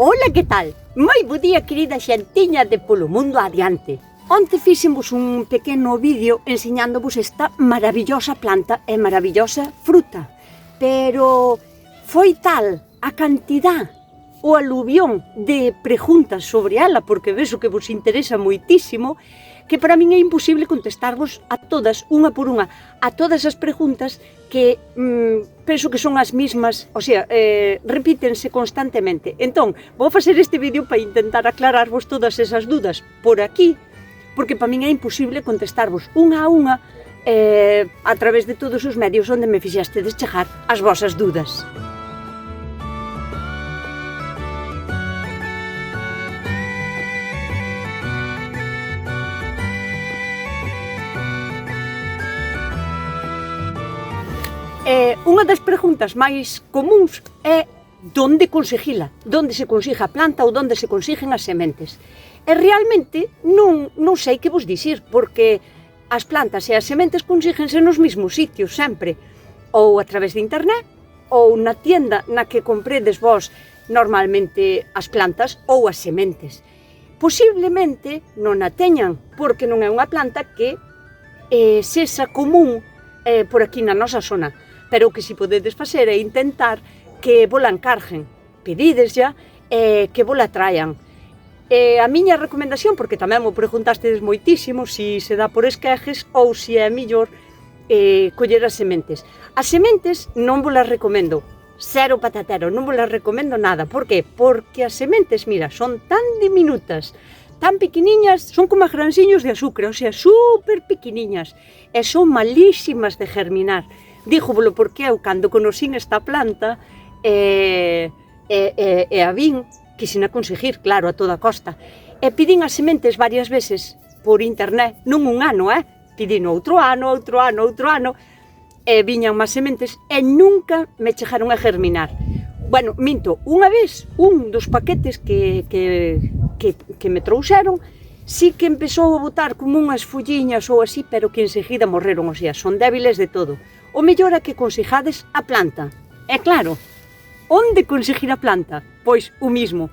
Ola, que tal? Moi bo día, querida xentiña de Polo Mundo Adiante. Onte fixemos un pequeno vídeo enseñándovos esta maravillosa planta e maravillosa fruta. Pero foi tal a cantidad, o aluvión de preguntas sobre ela, porque vexo que vos interesa moitísimo, que para min é imposible contestarvos a todas, unha por unha, a todas as preguntas que penso que son as mismas, o sea, repítense constantemente. Entón, vou facer este vídeo para intentar aclararvos todas esas dudas por aquí, porque para min é imposible contestarvos unha a unha a través de todos os medios onde me fixastedes chegar as vosas dudas. Unha das preguntas máis comuns é onde conseguila, onde se consiga a planta ou onde se consiguen as sementes. E realmente non sei que vos dicir, porque as plantas e as sementes consíguense nos mesmos sitios sempre, ou a través de internet, ou na tienda na que compredes vos normalmente as plantas ou as sementes. Posiblemente non a teñan, porque non é unha planta que sexa común por aquí na nosa zona. Pero o que si podedes facer é intentar que vola encarguen, pedides ya, que vola traian. A miña recomendación, porque tamén mo preguntastedes moitísimo se dá por esquejes ou se é mellor coller as sementes. As sementes non volas recomendo, cero patatero, non volas recomendo nada. Por que? Porque as sementes, mira, son tan diminutas, tan pequeniñas, son como granxiños de azúcar, o sea, super pequeniñas, e son malísimas de germinar. Dígovolo porque eu, cando conocín esta planta, a vin, quixen a conseguir, claro, a toda costa. E pidín as sementes varias veces por internet, non un ano, pidín outro ano, e viñan máis sementes e nunca me chegaron a germinar. Bueno, minto, unha vez, un dos paquetes que me trouxeron, sí que empezou a botar como unhas folliñas ou así, pero que enseguida morreron, o sea, son débiles de todo. O mellor é que consigades a planta. E claro, onde conseguir a planta? Pois o mismo.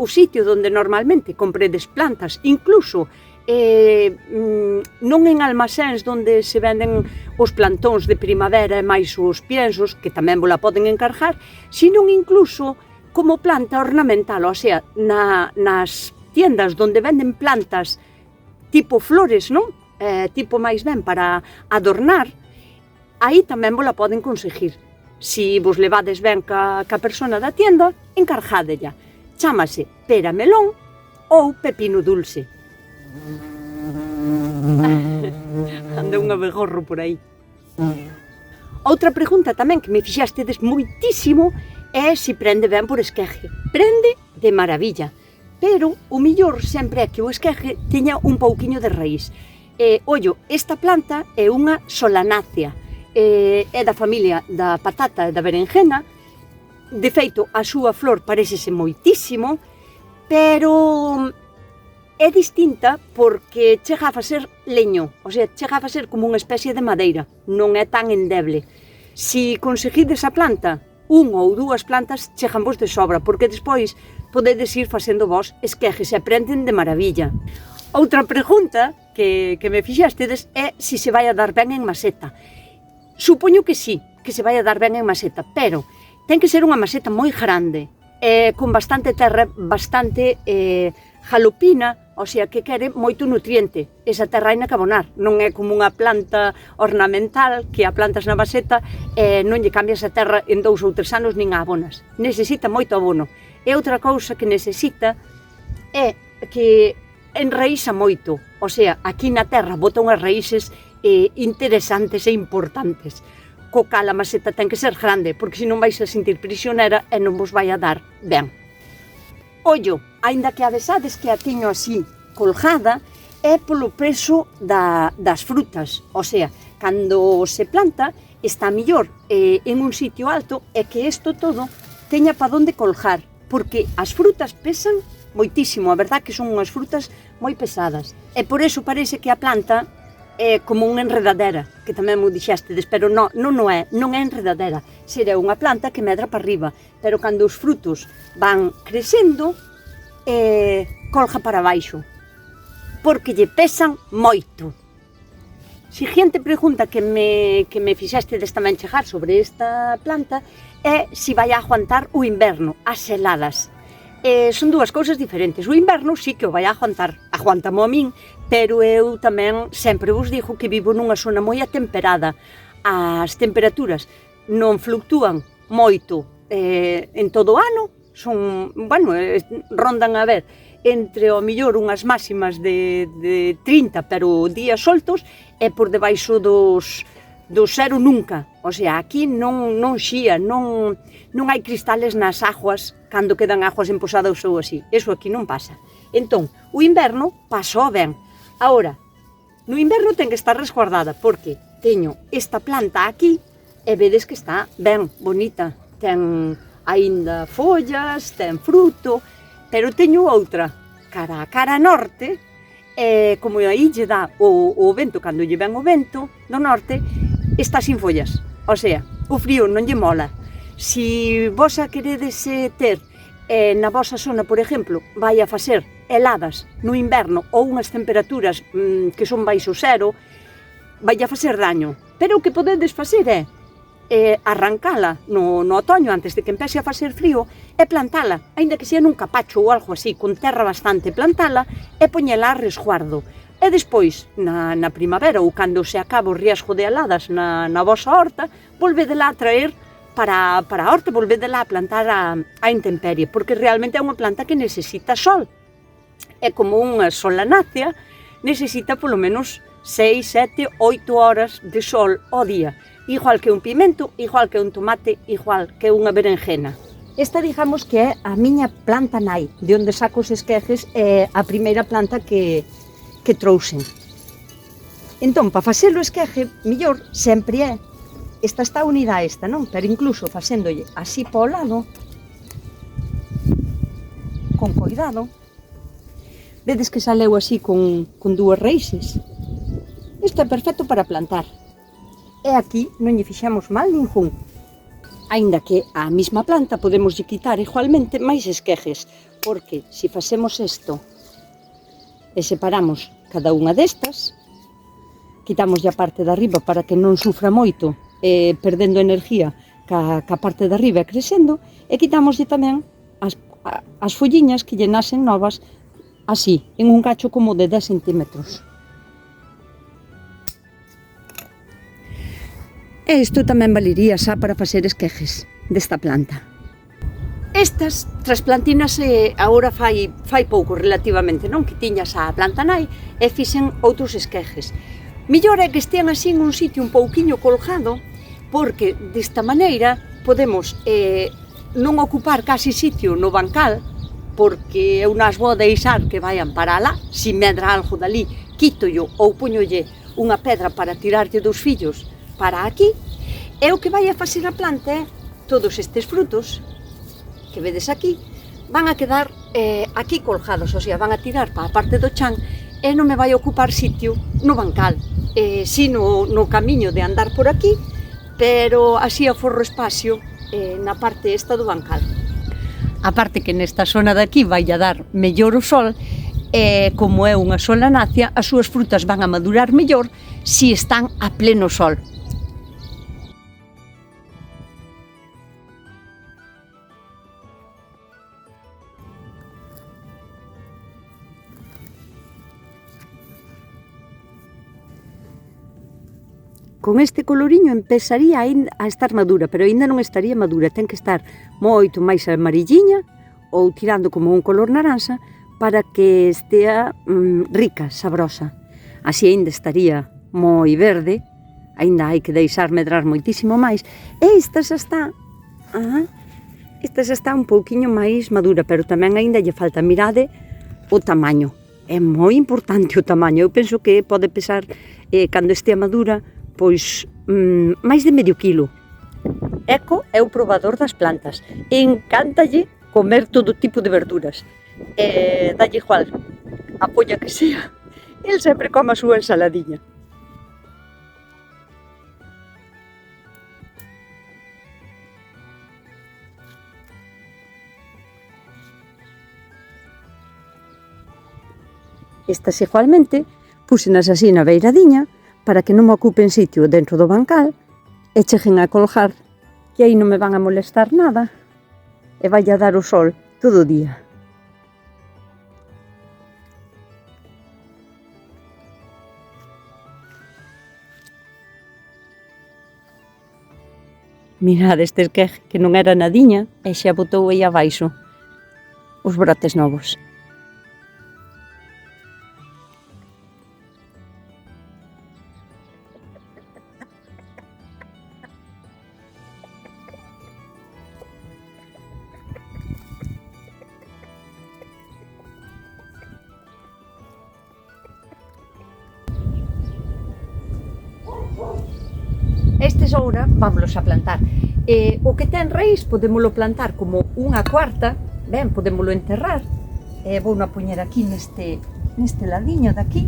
O sitio onde normalmente compredes plantas, incluso non en almacenes onde se venden os plantóns de primavera e máis os piensos, que tamén vola poden encargar, sino incluso como planta ornamental, o sea, nas tiendas onde venden plantas tipo flores, non? Tipo máis ben para adornar, aí tamén vola poden conseguir. Si vos levades ben ca persona da tienda, encargádella. Chámase pera melón ou pepino dulce. Anda un abegorro por aí. Outra pregunta tamén que me fixastedes moitísimo é se prende ben por esqueje. Prende de maravilla, pero o mellor sempre é que o esqueje teña un pouquiño de raíz. Ollo, esta planta é unha solanácea, é da familia da patata e da berenjena. De feito, a súa flor parécese moitísimo, pero é distinta porque chega a facer leño, o sea, chega a facer como unha especie de madeira, non é tan endeble. Si conseguides a planta, un ou dúas plantas chegan vos de sobra, porque despois podedes ir facendo vos esquejes e prenden de maravilla. Outra pregunta que me fixastedes é se se vai a dar ben en maseta. Supoño que sí, que se vai a dar ben en maseta, pero ten que ser unha maseta moi grande, con bastante terra, bastante jalopina, o sea, que quere moito nutriente. Esa terra hai na que abonar, non é como unha planta ornamental que a plantas na maseta e non lle cambias a terra en 2 ou 3 anos nin a abonas. Necesita moito abono. E outra cousa que necesita é que enraíza moito, o sea, aquí na terra bota unhas raíces interesantes e importantes. Co cal a maseta ten que ser grande, porque senón vais a sentir prisionera e non vos vai a dar ben. Ollo, aínda que avesades que a tiño así colgada, é polo peso das frutas. O sea, cando se planta, está mellor en un sitio alto e que isto todo teña pa donde colgar, porque as frutas pesan moitísimo, a verdad que son unhas frutas moi pesadas. E por eso parece que a planta é como unha enredadera, que tamén mo dixéstedes, pero non é enredadera, será unha planta que medra para arriba, pero cando os frutos van crecendo, colga para baixo, porque lle pesan moito. Siguiente pregunta que me fixéstedes tamén chegar sobre esta planta é se vai a aguantar o inverno, as heladas. Son dúas cousas diferentes. O inverno sí que o vai a aguantar, aguántamo a min, pero eu tamén sempre vos digo que vivo nunha zona moi atemperada. As temperaturas non fluctúan moito en todo o ano, rondan a ver entre o millor unhas máximas de 30, pero días soltos, e por debaixo dos cero nunca. O sea, aquí non xía, non hai cristales nas aguas cando quedan aguas emposadas ou así. Eso aquí non pasa. Entón, o inverno pasou ben. Agora, no inverno ten que estar resguardada, porque teño esta planta aquí e vedes que está ben bonita. Ten aínda follas, ten fruto, pero teño outra cara norte, como aí lle dá o vento, cando lle ven o vento do norte, está sin follas. O sea, o frío non lle mola. Si vos a queredes ter na vosa zona, por exemplo, vai a facer heladas no inverno ou unhas temperaturas que son baixo cero, vai a facer daño. Pero o que podedes facer é arrancala no otoño antes de que empece a facer frío e plantala, aínda que sea nun capacho ou algo así, con terra bastante, plantala e poñela a resguardo. E despois, na primavera ou cando se acaba o riesgo de heladas na vosa horta, volvedela a traer para a horta, volvedela a plantar a intemperie, porque realmente é unha planta que necesita sol. É como unha solanácea, necesita polo menos 6, 7, 8 horas de sol ao día. Igual que un pimento, igual que un tomate, igual que unha berenjena. Esta, digamos, que é a miña planta nai, de onde saco os esquejes, é a primeira planta que trouxen. Entón, para facer o esqueje, millor sempre é, esta está unida a esta, non? Pero incluso facéndolle así para o lado, con cuidado, vedes que saleu así con dúas raíces. Isto é perfecto para plantar. E aquí non lle fixemos mal ningún. Aínda que a mesma planta podemos lle quitar igualmente máis esquejes, porque se facemos isto e separamos cada unha destas, quitamos a parte de arriba para que non sufra moito, perdendo energía ca parte de arriba e crecendo, e quitamos tamén as folliñas que lle nasen novas así, en un cacho como de 10 centímetros. E isto tamén valería xa para facer esquejes desta planta. Estas trasplantinas agora fai pouco relativamente, non? Que tiñas a planta nai e fixen outros esquejes. Millor é que estean así en un sitio un pouquiño colgado, porque desta maneira podemos non ocupar casi sitio no bancal, porque eu nas vou deixar que vayan para alá, se medra algo dali, quítollo ou puñolle unha pedra para tirarlle dos fillos para aquí, e o que vai a facer a planta é todos estes frutos que vedes aquí, van a quedar aquí colgados, o sea, van a tirar para a parte do chan e non me vai ocupar sitio no bancal, si no camiño de andar por aquí, pero así aforro espacio na parte esta do bancal. A parte que nesta zona de aquí vai a dar mellor o sol, e como é unha solanácea, as súas frutas van a madurar mellor si están a pleno sol. Con este coloriño empezaría a estar madura, pero aínda non estaría madura, ten que estar moito máis amarilliña ou tirando como un color naranxa para que estea rica, sabrosa. Así aínda estaría moi verde, aínda hai que deixar medrar moitísimo máis, e esta xa está un pouquiño máis madura, pero tamén aínda lle falta, mirade o tamaño. É moi importante o tamaño, eu penso que pode pesar, cando estea madura, pois máis de medio quilo. Eco é o probador das plantas, encántalle comer todo tipo de verduras, dalle igual a polla que sea, el sempre come a súa ensaladiña. Estas igualmente púxenas así na beiradiña para que non me ocupen sitio dentro do bancal e cheguen a colgar, que aí non me van a molestar nada e vai a dar o sol todo o día. Mirad este esqueje, que non era nadiña e xa botou aí abaixo os brotes novos. Estes agora vámonos a plantar. O que ten raíz podémolo plantar como unha cuarta, ben, podémolo enterrar. Vou a poñer aquí neste ladiño de aquí.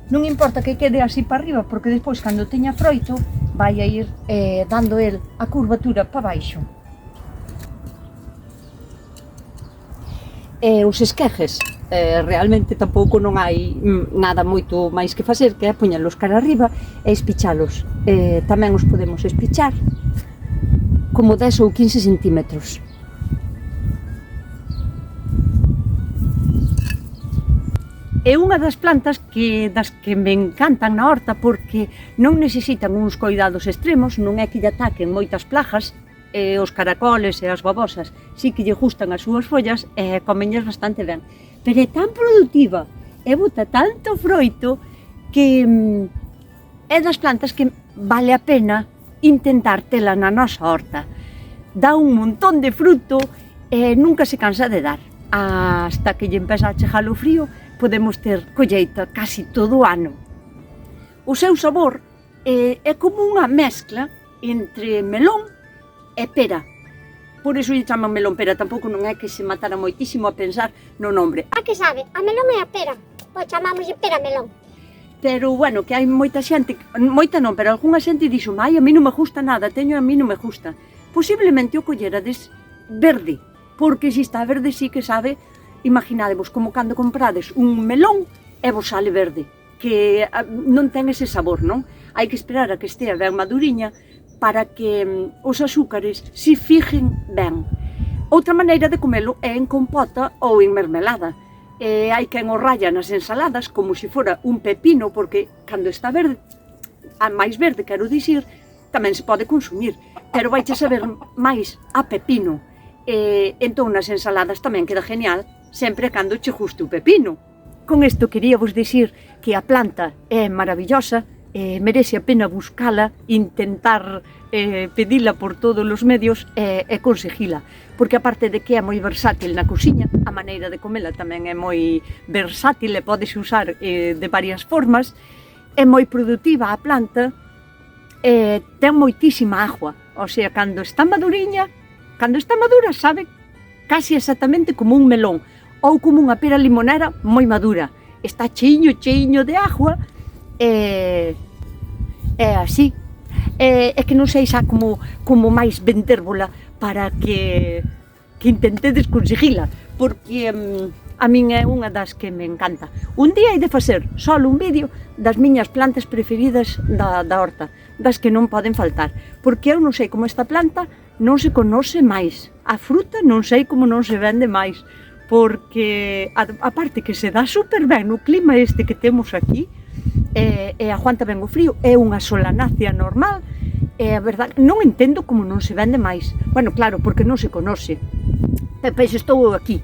Non importa que quede así para arriba, porque despois, cando teña froito, vai a ir dando el a curvatura para baixo. Os esquejes, realmente tampouco non hai nada moito máis que facer, que é poñelos cara arriba e espichalos. Tamén os podemos espichar como 10 ou 15 centímetros. É unha das plantas das que me encantan na horta porque non necesitan uns coidados extremos, non é que lle ataquen moitas plagas, os caracoles e as babosas si que lle gustan as súas follas e comenlles bastante ben, pero é tan produtiva e bota tanto froito que é das plantas que vale a pena intentar tela na nosa horta. Dá un montón de fruto e nunca se cansa de dar. Hasta que lle empeza a chegar o frío podemos ter colleita casi todo o ano. O seu sabor é como unha mescla entre melón e pera. Por iso lle chaman melón pera, tampouco non é que se matara moitísimo a pensar no nombre. A que sabe? A melón e a pera. Pois chamamos de pera melón. Pero, bueno, que hai moita xente, moita non, pero algunha xente dixo, ai, a mí non me gusta nada, a mí non me gusta. Posiblemente o collerades verde, porque se está verde sí que sabe, imaginadevos como cando comprades un melón e vos sale verde, que non ten ese sabor, non? Hai que esperar a que estea ben maduriña para que os azúcares se fijen ben. Outra maneira de comelo é en compota ou en mermelada. Hai quen o raya nas ensaladas como se fora un pepino, porque cando está verde, a máis verde, quero dicir, tamén se pode consumir, pero vai saber máis a pepino. Entón nas ensaladas tamén queda genial, sempre cando che guste o pepino. Con isto quería vos dicir que a planta é maravillosa, merece a pena buscala, intentar pedila por todos os medios e conseguila, porque aparte de que é moi versátil na cociña, a maneira de comela tamén é moi versátil e podes usar de varias formas, é moi produtiva a planta, ten moitísima agua, o sea, cando está maduriña, cando está madura sabe casi exactamente como un melón ou como unha pera limonera moi madura, está cheiño de agua. É así. É que non sei xa como máis vendérvola para que intentedes conseguila, porque a min é unha das que me encanta. Un día hai de facer só un vídeo das miñas plantas preferidas da horta, das que non poden faltar, porque eu non sei como esta planta non se conoce máis. A fruta non sei como non se vende máis, porque a parte que se dá super ben no clima este que temos aquí, e aguanta ben o frío, é unha solanácea normal, e a verdade, non entendo como non se vende máis. Bueno, claro, porque non se conoce. Pois estou aquí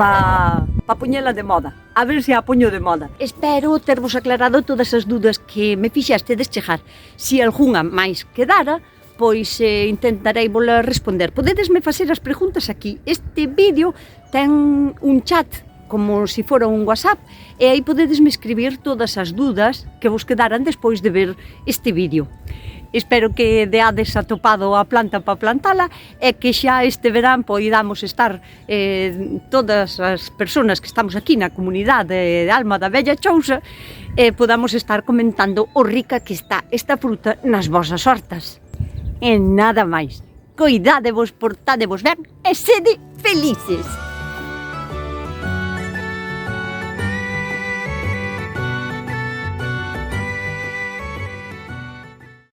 para poñela de moda, a ver se a poño de moda. Espero tervos aclarado todas as dúdas que me fixastedes chegar. Se algunha máis quedara, pois intentarei vola responder. Podedesme facer as preguntas aquí. Este vídeo ten un chat como se fora un WhatsApp e aí podedesme escribir todas as dúdas que vos quedaran despois de ver este vídeo. Espero que deades atopado a planta para plantala e que xa este verán poidamos estar todas as persoas que estamos aquí na comunidade de Alma da Bella Chousa e podamos estar comentando o rica que está esta fruta nas vosas hortas. E nada máis. Coidádevos, portádevos ben e sede felices.